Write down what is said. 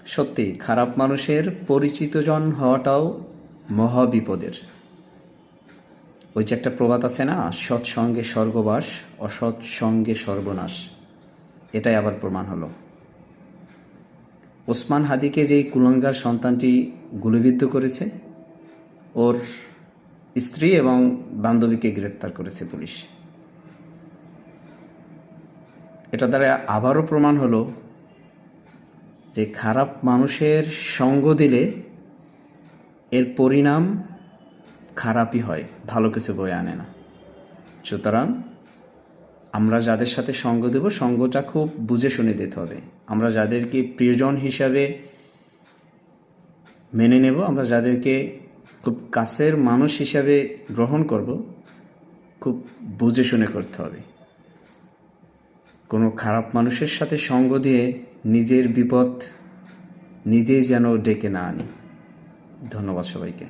সত্যি খারাপ মানুষের পরিচিতজন হওয়াটাও মহাবিপদের। ওই যে একটা প্রবাদ আছে না, সৎসঙ্গে স্বর্গবাস, অসৎসঙ্গে সর্বনাশ। এটাই আবার প্রমাণ হলো। ওসমান হাদিকে যেই কুলাঙ্গার সন্তানটি গুলিবিদ্ধ করেছে, ওর স্ত্রী এবং বান্ধবীকে গ্রেপ্তার করেছে পুলিশ। এটা দ্বারা আবারও প্রমাণ হলো যে খারাপ মানুষের সঙ্গ দিলে এর পরিণাম খারাপই হয়, ভালো কিছু বয়ে আনে না। সুতরাং আমরা যাদের সাথে সঙ্গ দেব, সঙ্গটা খুব বুঝে শুনে দিতে হবে। আমরা যাদেরকে প্রিয়জন হিসাবে মেনে নেব, আমরা যাদেরকে খুব কাছের মানুষ হিসাবে গ্রহণ করব, খুব বুঝে শুনে করতে হবে। কোনো খারাপ মানুষের সাথে সঙ্গ দিয়ে নিজের বিপদ নিজেই যেন ডেকে না আনি। ধন্যবাদ সবাইকে।